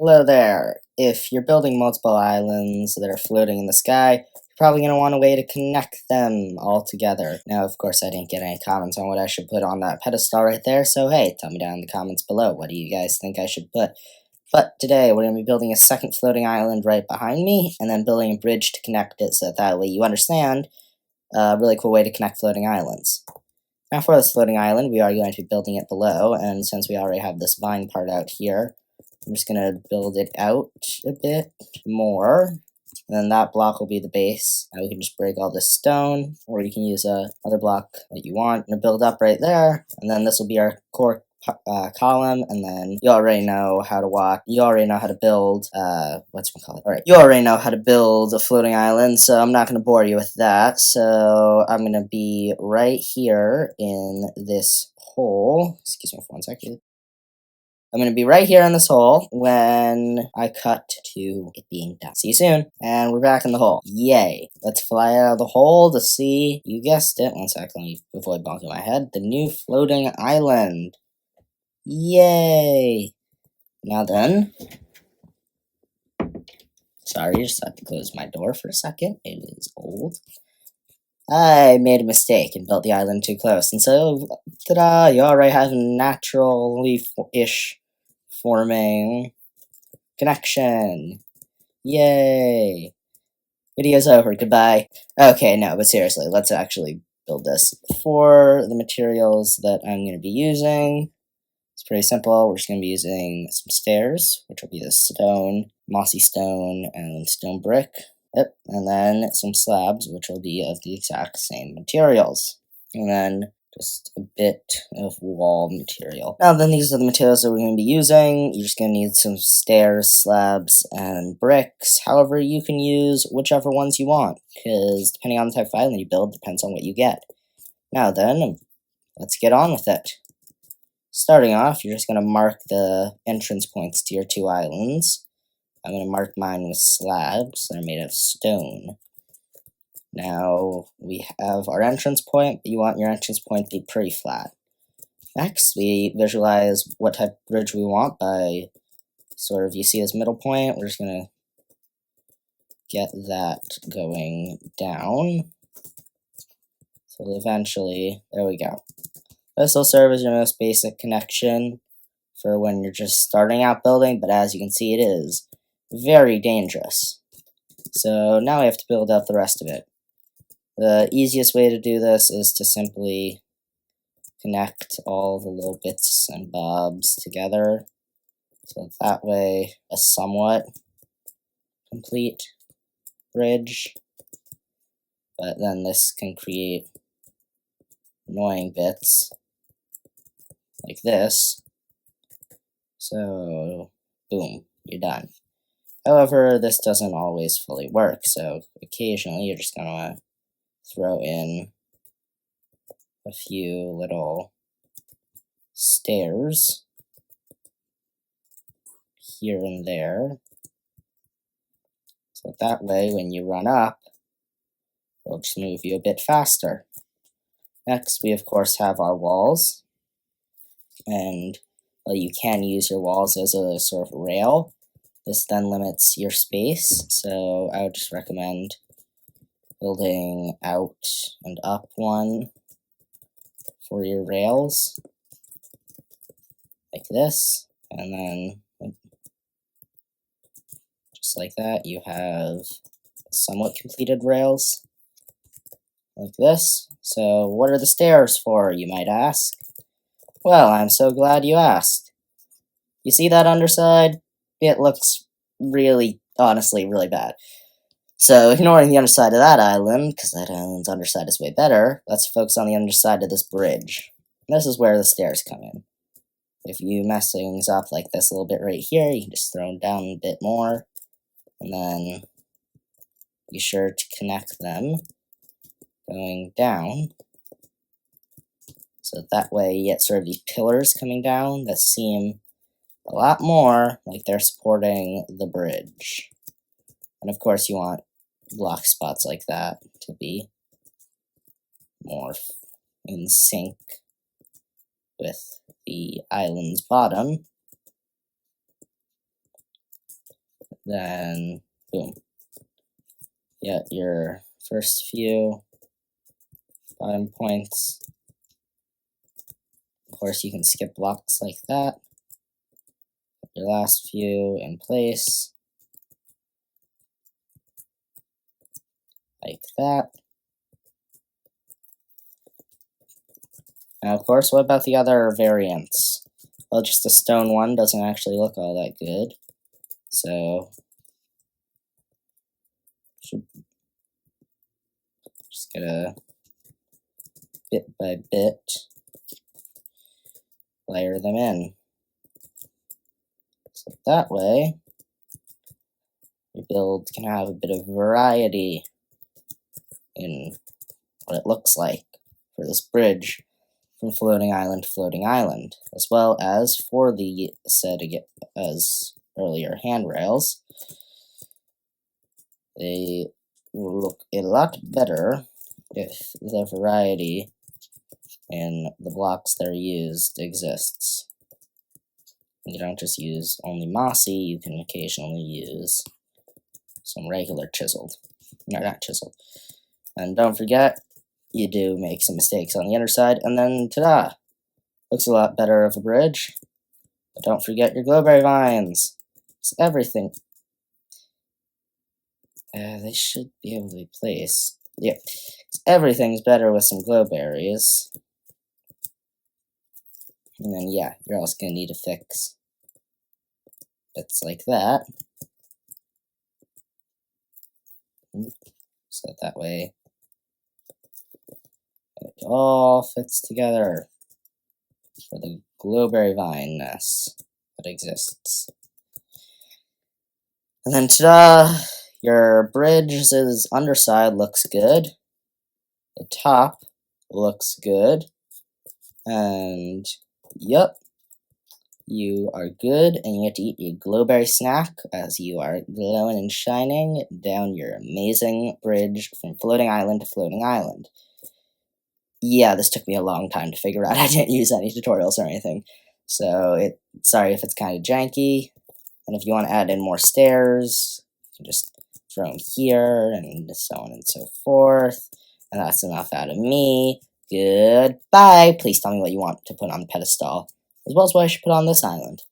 Hello there. If you're building multiple islands that are floating in the sky, you're probably going to want a way to connect them all together. Now, of course, I didn't get any comments on what I should put on that pedestal right there, so hey, tell me down in the comments below, what do you guys think I should put? But today, we're going to be building a second floating island right behind me, and then building a bridge to connect it so that way you understand a really cool way to connect floating islands. Now for this floating island, we are going to be building it below, and since we already have this vine part out here, I'm just going to build it out a bit more, and then that block will be the base. Now we can just break all this stone, or you can use another block that you want. I'm going to build up right there, and then this will be our core column, and then you already know how to walk. You already know how to build, Alright, you already know how to build a floating island, so I'm not going to bore you with that. So I'm going to be right here in this hole. Excuse me for 1 second. I'm going to be right here in this hole when I cut to it being done. See you soon. And we're back in the hole. Yay. Let's fly out of the hole to see, you guessed it, 1 second, let me avoid bonking my head, the new floating island. Yay. Now then, sorry, just had to close my door for a second. It is old. I made a mistake and built the island too close, and so, ta-da, you already have a naturally-ish forming connection. Yay. Video's over, goodbye. Okay, no, but seriously, let's actually build this. For the materials that I'm going to be using, it's pretty simple. We're just going to be using some stairs, which will be the stone, mossy stone, and stone brick. Yep, and then some slabs, which will be of the exact same materials. And then just a bit of wall material. Now then, these are the materials that we're going to be using. You're just going to need some stairs, slabs, and bricks. However, you can use whichever ones you want, because depending on the type of island you build, depends on what you get. Now then, let's get on with it. Starting off, you're just going to mark the entrance points to your two islands. I'm going to mark mine with slabs that are made of stone. Now, we have our entrance point, but you want your entrance point to be pretty flat. Next, we visualize what type of bridge we want by sort of, you see this middle point, we're just going to get that going down. So eventually, there we go. This will serve as your most basic connection for when you're just starting out building, but as you can see, it is very dangerous. So now we have to build up the rest of it. The easiest way to do this is to simply connect all the little bits and bobs together. So that way, a somewhat complete bridge. But then this can create annoying bits like this. So, boom, you're done. However, this doesn't always fully work, so occasionally you're just going to throw in a few little stairs here and there. So that way, when you run up, it'll just move you a bit faster. Next, we of course have our walls, and well, you can use your walls as a sort of rail. This then limits your space, so I would just recommend building out and up one for your rails, like this, and then just like that, you have somewhat completed rails, like this. So what are the stairs for, you might ask? Well, I'm so glad you asked. You see that underside? It looks really, honestly, really bad. So, ignoring the underside of that island, because that island's underside is way better, let's focus on the underside of this bridge. This is where the stairs come in. If you mess things up like this a little bit right here, you can just throw them down a bit more, and then be sure to connect them going down. So that way you get sort of these pillars coming down that seem a lot more like they're supporting the bridge. And of course you want block spots like that to be more in sync with the island's bottom. then boom. Get your first few bottom points. Of course, you can skip blocks like that. Put your last few in place. Like that. Now, of course, what about the other variants? Well, just the stone one doesn't actually look all that good. So, just gotta bit by bit layer them in. So that way, your build can have a bit of variety in what it looks like for this bridge from floating island to floating island, as well as for the said as earlier handrails. They will look a lot better if the variety in the blocks that are used exists. You don't just use only mossy, you can occasionally use some regular chiseled. No, not chiseled. And don't forget, you do make some mistakes on the underside, and then ta-da! Looks a lot better of a bridge. But don't forget your glowberry vines. It's everything. They should be able to be placed. Yeah, everything's better with some glowberries. And then, yeah, you're also going to need to fix bits like that. So that way it all fits together for the glowberry vine-ness that exists. And then, ta-da! Your bridge's underside looks good. The top looks good. And, yep, you are good, and you get to eat your glowberry snack as you are glowing and shining down your amazing bridge from floating island to floating island. Yeah, this took me a long time to figure out. I didn't use any tutorials or anything, so sorry if it's kind of janky. And if you want to add in more stairs, you can just throw them here, and so on and so forth. And that's enough out of me. Goodbye. Please tell me what you want to put on the pedestal, as well as what I should put on this island.